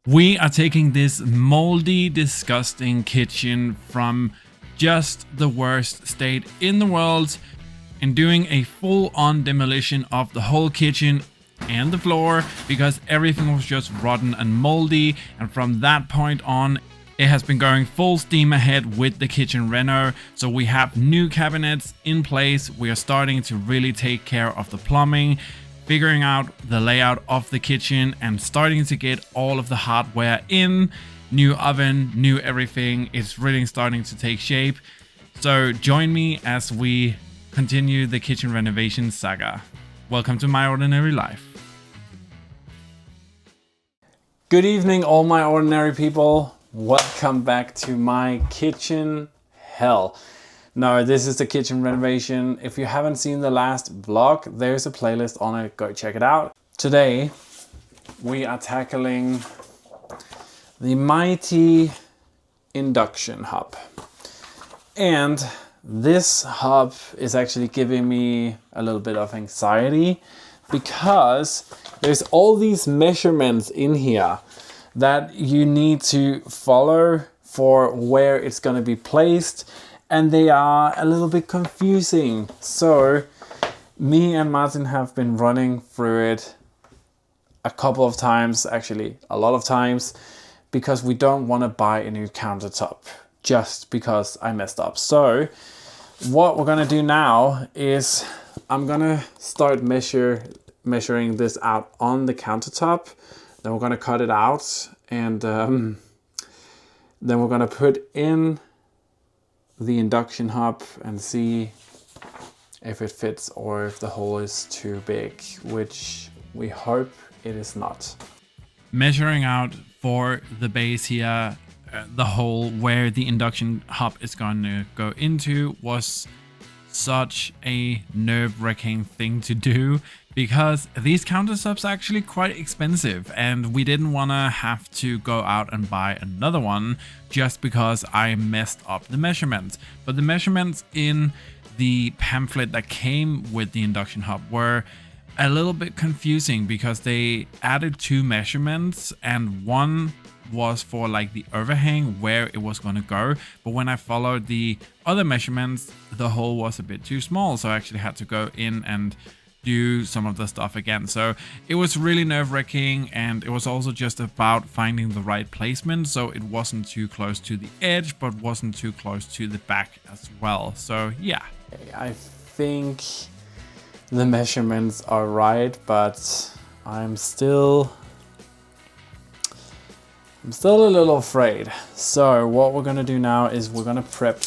We are taking this moldy, disgusting kitchen from just the worst state in the world and doing a full-on demolition of the whole kitchen and the floor because everything was just rotten and moldy. And from that point on, it has been going full steam ahead with the kitchen reno. So we have new cabinets in place. We are starting to really take care of the plumbing, figuring out the layout of the kitchen, and starting to get all of the hardware in. New oven, new everything. It's really starting to take shape. So join me as we continue the kitchen renovation saga. Welcome to my ordinary life. Good evening, all my ordinary people. Welcome back to my kitchen hell. No, this is the kitchen renovation. If you haven't seen the last vlog, there's a playlist on it. Go check it out. Today, we are tackling the mighty induction hob. And this hob is actually giving me a little bit of anxiety because there's all these measurements in here that you need to follow for where it's going to be placed, and they are a little bit confusing. So me and Martin have been running through it a couple of times, actually a lot of times, because we don't want to buy a new countertop just because I messed up. So what we're going to do now is I'm going to start measuring this out on the countertop. Then we're going to cut it out, and then we're going to put in the induction hob and see if it fits or if the hole is too big, which we hope it is not. Measuring out for the base here, the hole where the induction hob is going to go into was such a nerve-wracking thing to do because these countertops are actually quite expensive, and we didn't want to have to go out and buy another one just because I messed up the measurements. But the measurements in the pamphlet that came with the induction hob were a little bit confusing because they added two measurements, and one was for like the overhang where it was going to go, but when I followed the other measurements, the hole was a bit too small, so I actually had to go in and do some of the stuff again. So it was really nerve-wracking, and it was also just about finding the right placement so it wasn't too close to the edge but wasn't too close to the back as well. So yeah, I think the measurements are right, but I'm still a little afraid. So what we're gonna do now is we're gonna prep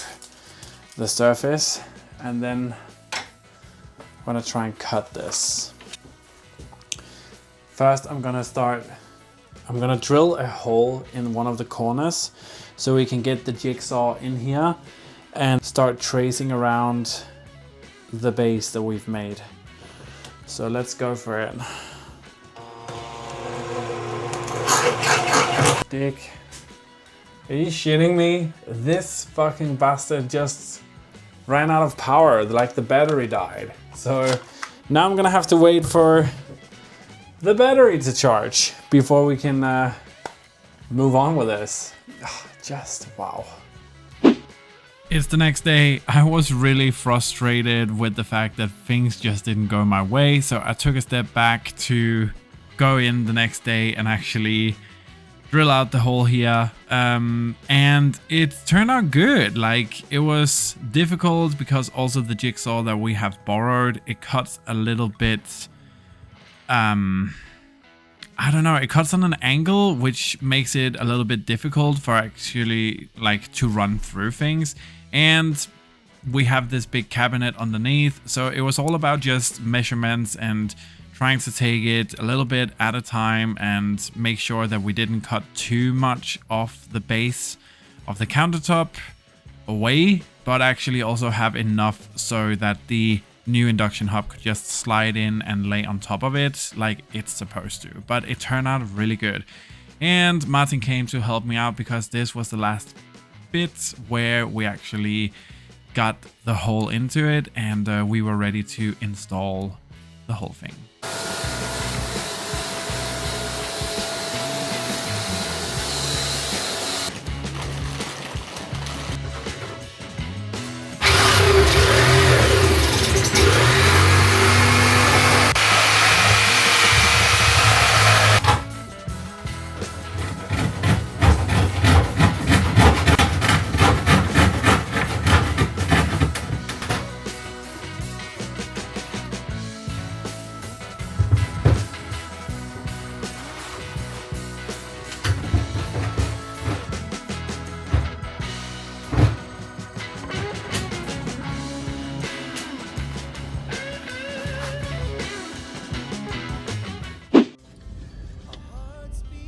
the surface, and then I'm gonna try and cut this. First, I'm gonna drill a hole in one of the corners so we can get the jigsaw in here and start tracing around the base that we've made. So let's go for it. Dick, are you shitting me? This fucking bastard just ran out of power, like the battery died. So now I'm gonna have to wait for the battery to charge before we can move on with this. Just wow. It's the next day. I was really frustrated with the fact that things just didn't go my way, so I took a step back to go in the next day and actually drill out the hole here, and it turned out good. Like, it was difficult because also the jigsaw that we have borrowed, it cuts a little bit, I don't know, it cuts on an angle which makes it a little bit difficult for actually like to run through things, and we have this big cabinet underneath, so it was all about just measurements and trying to take it a little bit at a time and make sure that we didn't cut too much off the base of the countertop away, but actually also have enough so that the new induction hob could just slide in and lay on top of it like it's supposed to. But it turned out really good. And Martin came to help me out because this was the last bit where we actually got the hole into it, and we were ready to install the whole thing.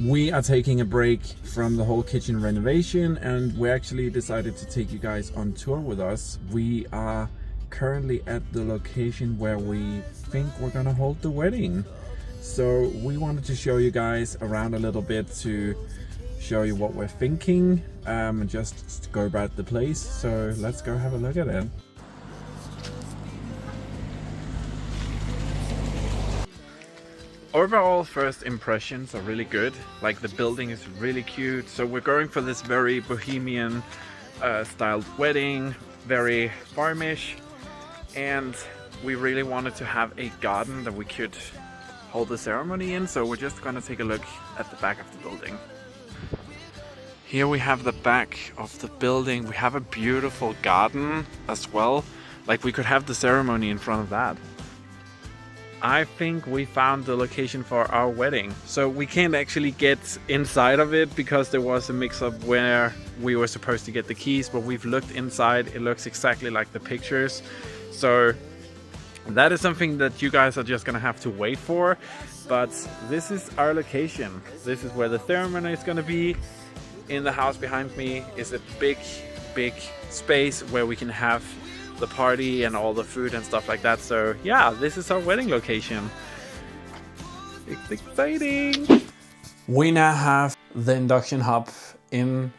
We are taking a break from the whole kitchen renovation, and we actually decided to take you guys on tour with us. We are currently at the location where we think we're gonna hold the wedding. So we wanted to show you guys around a little bit to show you what we're thinking, and just go about the place. So let's go have a look at it. Overall, first impressions are really good. Like, the building is really cute. So we're going for this very bohemian styled wedding, very farmish, and we really wanted to have a garden that we could hold the ceremony in. So we're just gonna take a look at the back of the building. Here we have the back of the building. We have a beautiful garden as well. Like, we could have the ceremony in front of that. I think we found the location for our wedding. So we can't actually get inside of it because there was a mix-up where we were supposed to get the keys, but we've looked inside. It looks exactly like the pictures. So that is something that you guys are just gonna have to wait for. But this is our location. This is where the ceremony is gonna be. In the house behind me is a big space where we can have the party and all the food and stuff like that. So yeah, this is our wedding location. It's exciting. We now have the induction hob in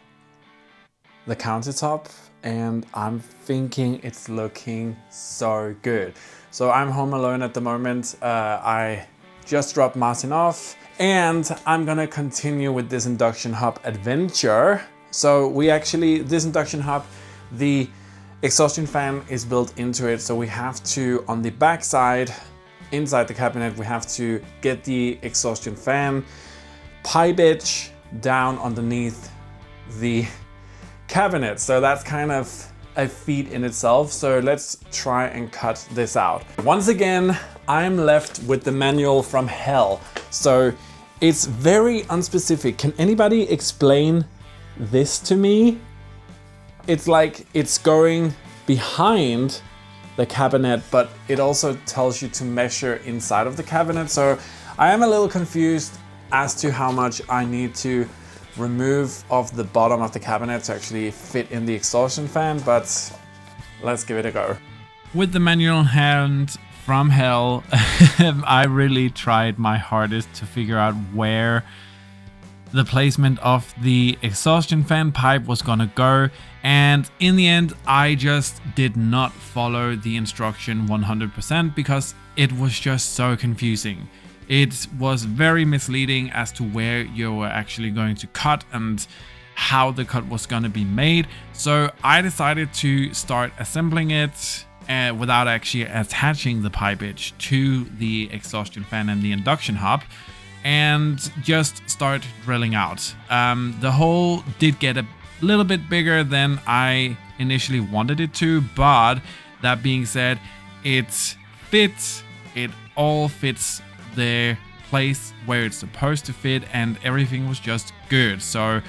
the countertop, and I'm thinking it's looking so good. So I'm home alone at the moment. I just dropped Martin off, and I'm gonna continue with this induction hob adventure. So this induction hob, the exhaustion fan is built into it, so we have to, on the back side, inside the cabinet, we have to get the exhaustion fan pipe edge down underneath the cabinet. So that's kind of a feat in itself. So let's try and cut this out. Once again, I'm left with the manual from hell. So it's very unspecific. Can anybody explain this to me? It's like it's going behind the cabinet, but it also tells you to measure inside of the cabinet. So I am a little confused as to how much I need to remove off the bottom of the cabinet to actually fit in the exhaustion fan, but let's give it a go. With the manual in hand from hell, I really tried my hardest to figure out where the placement of the exhaustion fan pipe was gonna go, and in the end I just did not follow the instruction 100% because it was just so confusing. It was very misleading as to where you were actually going to cut and how the cut was gonna be made. So I decided to start assembling it without actually attaching the pipe edge to the exhaustion fan and the induction hob, and just start drilling out. The hole did get a little bit bigger than I initially wanted it to, but that being said, it fits. It all fits the place where it's supposed to fit, and everything was just good. So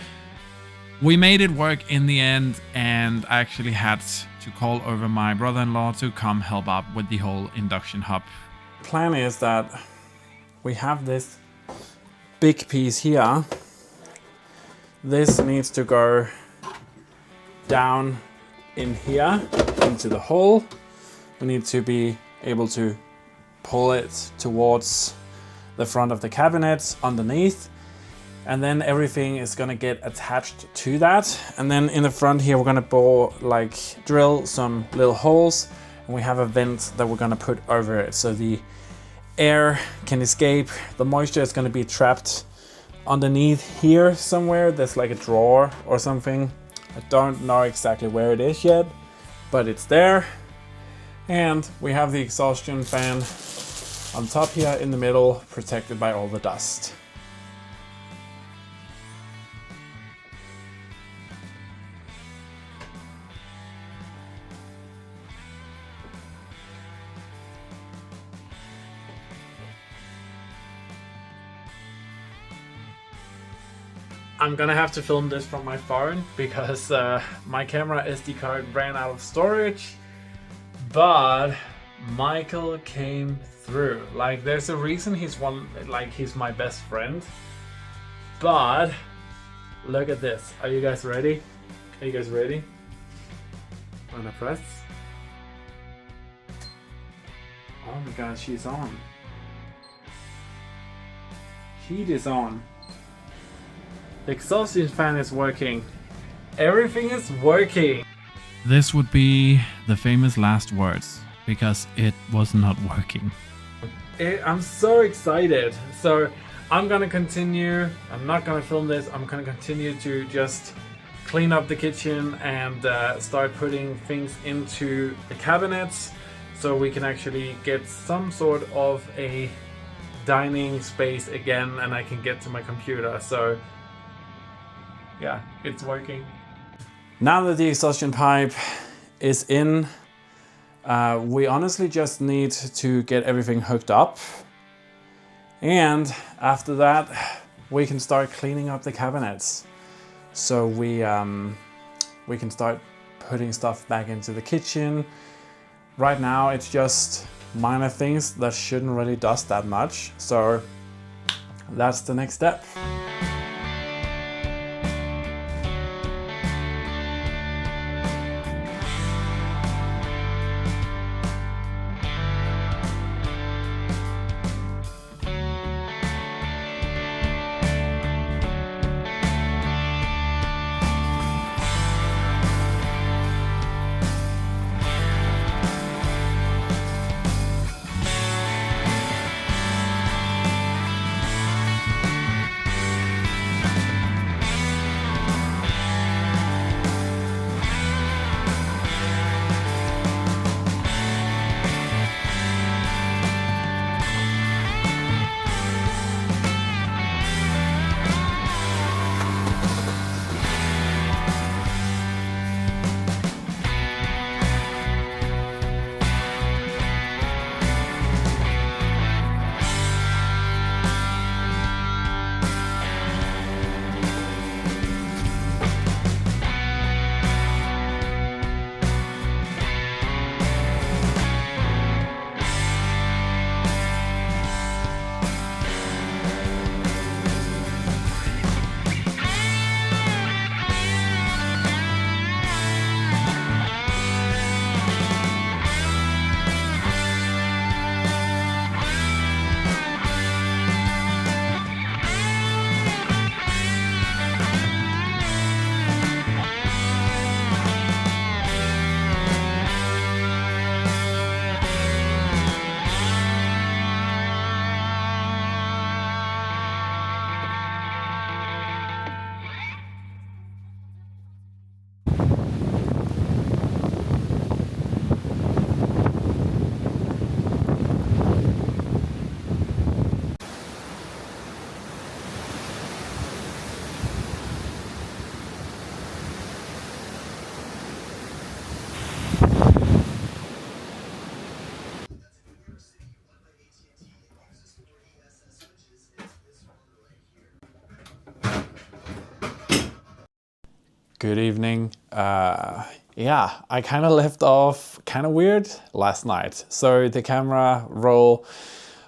we made it work in the end, and I actually had to call over my brother-in-law to come help up with the whole induction hob. Plan is that we have this big piece here. This needs to go down in here into the hole. We need to be able to pull it towards the front of the cabinet underneath, and then everything is gonna get attached to that. And then in the front here, we're gonna drill some little holes, and we have a vent that we're gonna put over it so the air can escape. The moisture is going to be trapped underneath here somewhere. There's like a drawer or something. I don't know exactly where it is yet, but it's there. And we have the exhaustion fan on top here in the middle, protected by all the dust. I'm gonna have to film this from my phone because my camera SD card ran out of storage, but Michael came through. Like, there's a reason he's my best friend. But look at this. Are you guys ready? Are you guys ready? I'm gonna press. Oh my god, she's on. Heat is on. The exhaustion fan is working. Everything is working. This would be the famous last words, because it was not working. I'm so excited. So I'm gonna continue. I'm not gonna film this. I'm gonna continue to just clean up the kitchen and start putting things into the cabinets so we can actually get some sort of a dining space again and I can get to my computer. So yeah, it's working. Now that the exhaustion pipe is in, we honestly just need to get everything hooked up. And after that, we can start cleaning up the cabinets. So we can start putting stuff back into the kitchen. Right now, it's just minor things that shouldn't really dust that much. So that's the next step. Good evening. Yeah, I kind of left off kind of weird last night. So the camera roll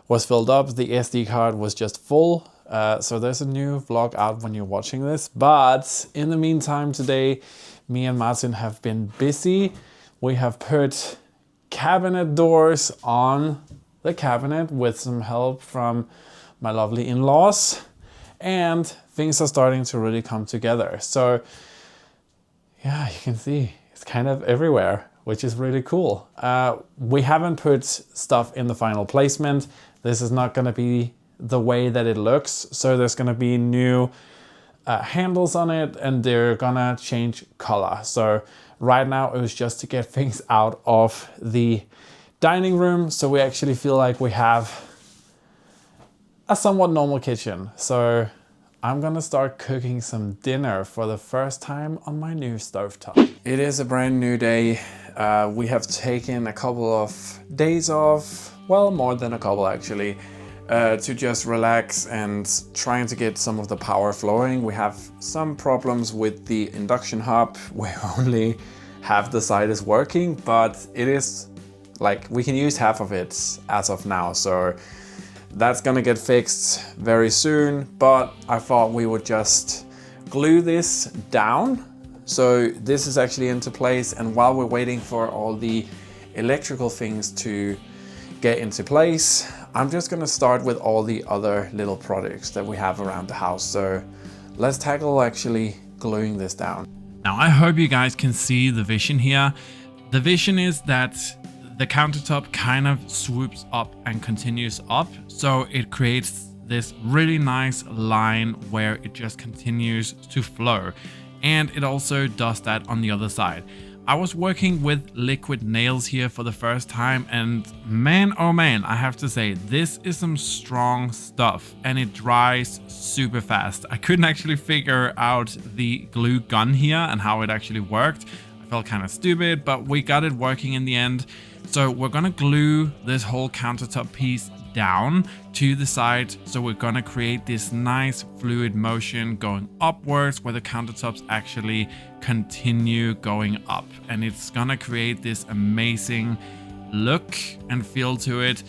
was filled up, the SD card was just full. So there's a new vlog out when you're watching this. But in the meantime today, me and Martin have been busy. We have put cabinet doors on the cabinet with some help from my lovely in-laws. And things are starting to really come together. So yeah, you can see it's kind of everywhere, which is really cool. We haven't put stuff in the final placement. This is not going to be the way that it looks. So there's going to be new handles on it and they're going to change color. So right now it was just to get things out of the dining room. So we actually feel like we have a somewhat normal kitchen. So I'm gonna start cooking some dinner for the first time on my new stovetop. It is a brand new day. We have taken a couple of days off, well, more than a couple actually, to just relax and trying to get some of the power flowing. We have some problems with the induction hob where only half the side is working, but it is like we can use half of it as of now. So That's gonna get fixed very soon, but I thought we would just glue this down. So this is actually into place, and while we're waiting for all the electrical things to get into place, I'm just gonna start with all the other little projects that we have around the house. So let's tackle actually gluing this down. Now I hope you guys can see the vision here. The vision is that the countertop kind of swoops up and continues up. So it creates this really nice line where it just continues to flow. And it also does that on the other side. I was working with liquid nails here for the first time, and man, oh man, I have to say, this is some strong stuff and it dries super fast. I couldn't actually figure out the glue gun here and how it actually worked. I felt kind of stupid, but we got it working in the end. So we're gonna glue this whole countertop piece down to the side. So we're gonna create this nice fluid motion going upwards where the countertops actually continue going up. And it's gonna create this amazing look and feel to it.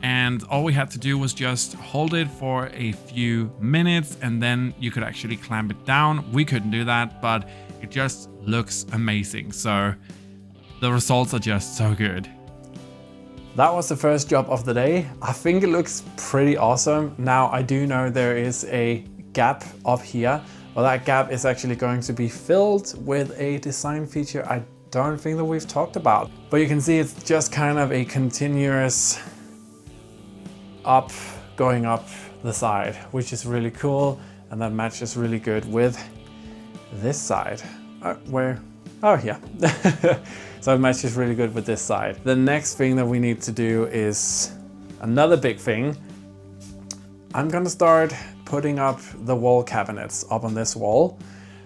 And all we had to do was just hold it for a few minutes and then you could actually clamp it down. We couldn't do that, but it just looks amazing. So the results are just so good. That was the first job of the day. I think it looks pretty awesome. Now I do know there is a gap up here. Well, that gap is actually going to be filled with a design feature I don't think that we've talked about. But you can see it's just kind of a continuous up, going up the side, which is really cool. And that matches really good with this side. Oh yeah. So it matches really good with this side. The next thing that we need to do is another big thing. I'm gonna start putting up the wall cabinets up on this wall.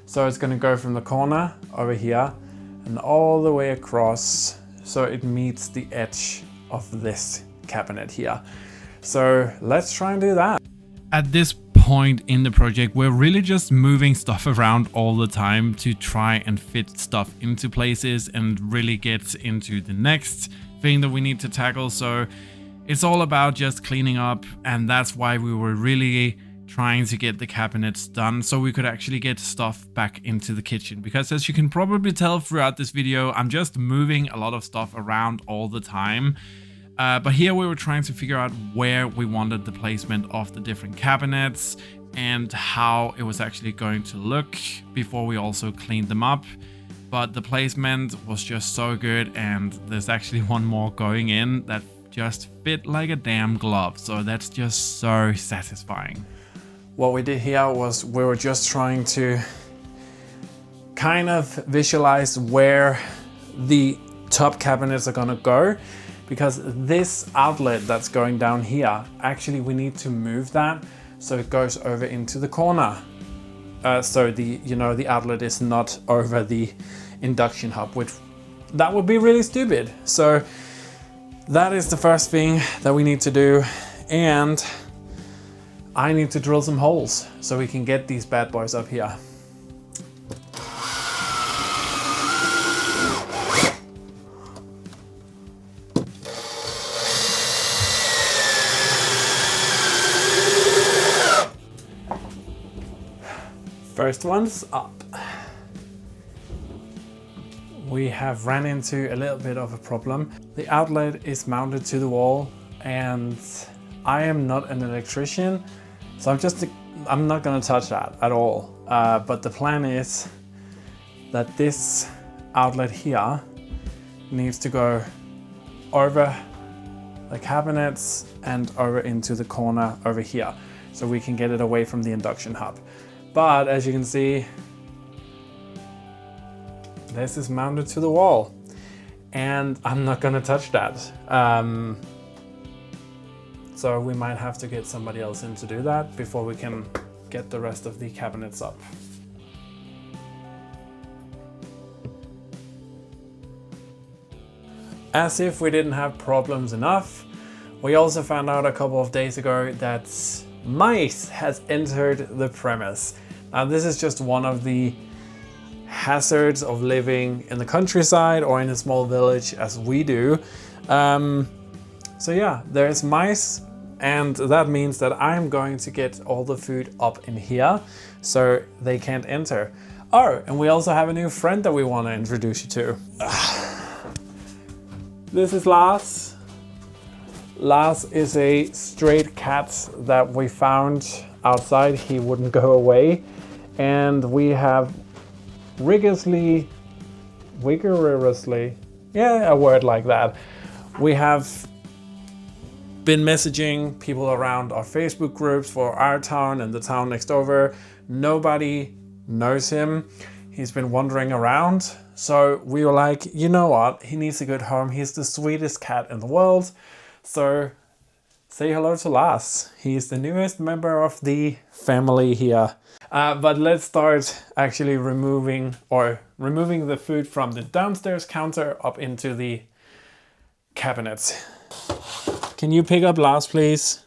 So it's gonna go from the corner over here and all the way across so it meets the edge of this cabinet here. So let's try and do that. At this point in the project, we're really just moving stuff around all the time to try and fit stuff into places and really get into the next thing that we need to tackle. So it's all about just cleaning up, and that's why we were really trying to get the cabinets done so we could actually get stuff back into the kitchen. Because as you can probably tell throughout this video, I'm just moving a lot of stuff around all the time. But here we were trying to figure out where we wanted the placement of the different cabinets and how it was actually going to look before we also cleaned them up. But the placement was just so good, and there's actually one more going in that just fit like a damn glove. So that's just so satisfying. What we did here was we were just trying to kind of visualize where the top cabinets are gonna go. Because this outlet that's going down here, actually we need to move that so it goes over into the corner. So the outlet is not over the induction hub, which that would be really stupid. So that is the first thing that we need to do. And I need to drill some holes so we can get these bad boys up here. First one's up. We have ran into a little bit of a problem. The outlet is mounted to the wall and I am not an electrician, so I'm not gonna touch that at all. But the plan is that this outlet here needs to go over the cabinets and over into the corner over here, so we can get it away from the induction hub. But as you can see, this is mounted to the wall and I'm not gonna touch that. So we might have to get somebody else in to do that before we can get the rest of the cabinets up. As if we didn't have problems enough, we also found out a couple of days ago that mice has entered the premise. Now this is just one of the hazards of living in the countryside or in a small village as we do. So yeah, there's mice and that means that I'm going to get all the food up in here so they can't enter. Oh, and we also have a new friend that we want to introduce you to. This is Lars. Lars is a straight cat that we found outside. He wouldn't go away, and we have rigorously, yeah, a word like that. We have been messaging people around our Facebook groups for our town and the town next over. Nobody knows him. He's been wandering around. So we were like, you know what? He needs a good home. He's the sweetest cat in the world. So say hello to Lars. He's the newest member of the family here. But let's start actually removing the food from the downstairs counter up into the cabinets. Can you pick up Lars, please?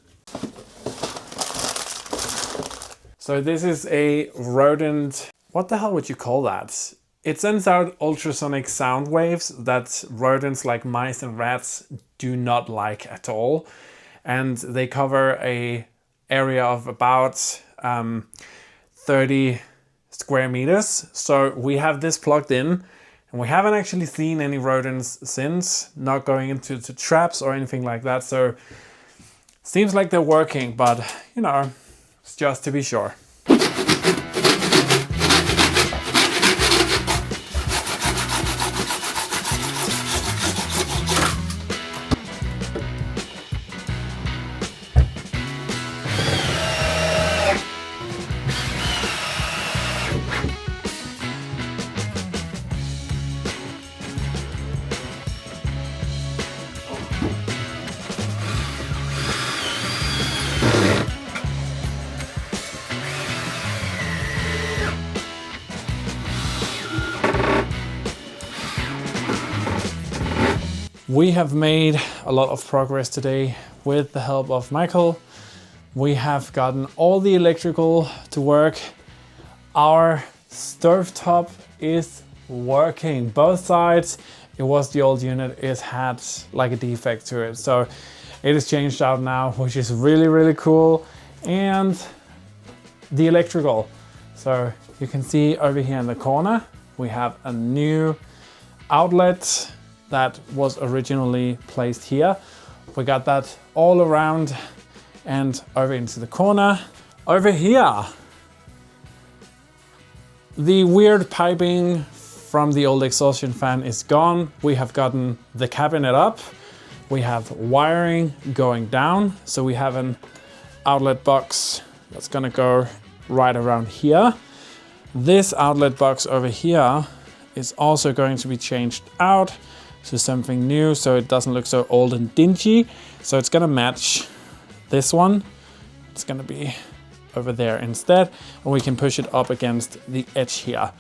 So this is a rodent. What the hell would you call that? It sends out ultrasonic sound waves that rodents like mice and rats do not like at all. And they cover a area of about 30 square meters. So we have this plugged in, and we haven't actually seen any rodents since, not going into traps or anything like that. So seems like they're working, but you know, it's just to be sure. We have made a lot of progress today with the help of Michael. We have gotten all the electrical to work. Our stovetop is working. Both sides, it was the old unit, it had like a defect to it. So it is changed out now, which is really, really cool. And the electrical. So you can see over here in the corner, we have a new outlet that was originally placed here. We got that all around and over into the corner. Over here, the weird piping from the old exhaustion fan is gone. We have gotten the cabinet up. We have wiring going down. So we have an outlet box that's gonna go right around here. This outlet box over here is also going to be changed out to something new, so it doesn't look so old and dingy. So it's gonna match this one. It's gonna be over there instead, and we can push it up against the edge here.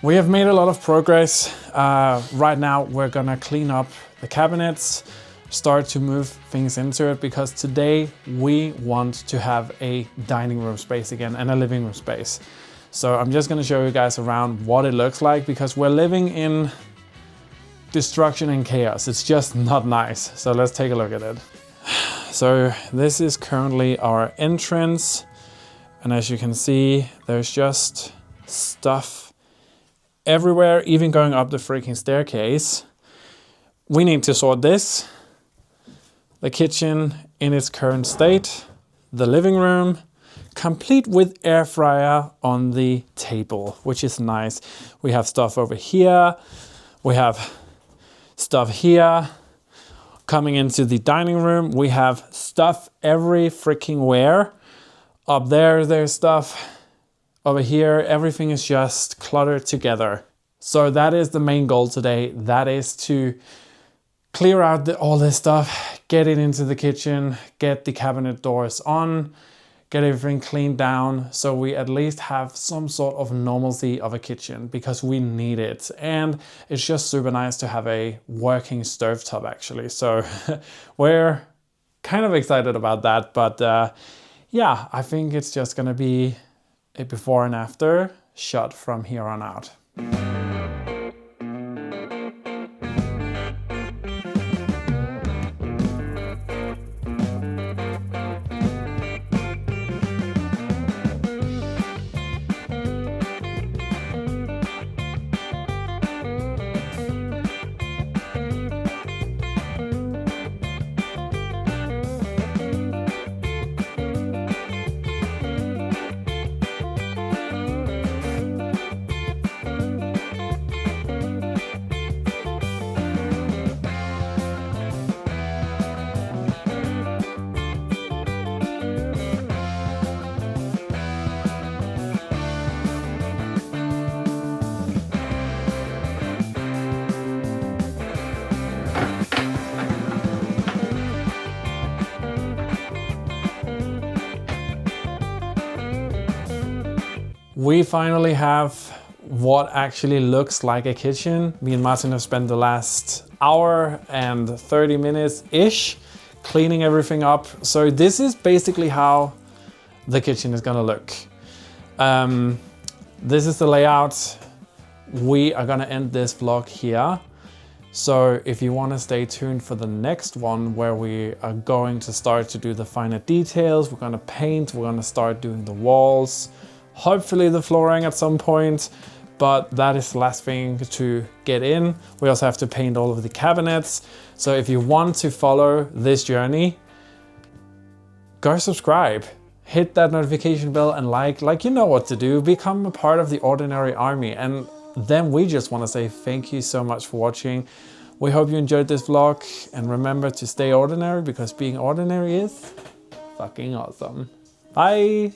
We have made a lot of progress. Right now we're gonna clean up the cabinets, start to move things into it, because today we want to have a dining room space again and a living room space. So I'm just gonna show you guys around what it looks like, because we're living in destruction and chaos. It's just not nice. So let's take a look at it. So this is currently our entrance. And as you can see, there's just stuff everywhere, even going up the freaking staircase. We need to sort this. The kitchen in its current state. The living room, complete with air fryer on the table, which is nice. We have stuff over here. We have stuff here. Coming into the dining room, we have stuff every freaking where. Up there, there's stuff. Over here, everything is just cluttered together. So that is the main goal today. That is to clear out all this stuff, get it into the kitchen, get the cabinet doors on, get everything cleaned down, so we at least have some sort of normalcy of a kitchen, because we need it. And it's just super nice to have a working stovetop actually. So we're kind of excited about that. But yeah, I think it's just gonna be a before and after shot from here on out. we finally have what actually looks like a kitchen. Me and Martin have spent the last hour and 30 minutes-ish cleaning everything up. So this is basically how the kitchen is gonna look. This is the layout. We are gonna end this vlog here. So if you want to stay tuned for the next one where we are going to start to do the finer details, we're going to paint, we're going to start doing the walls, hopefully the flooring at some point, but that is the last thing to get in. We also have to paint all of the cabinets. So if you want to follow this journey, go subscribe, hit that notification bell and like you know what to do, become a part of the Ordinary Army. And then we just want to say thank you so much for watching. We hope you enjoyed this vlog, and remember to stay ordinary, because being ordinary is fucking awesome. Bye.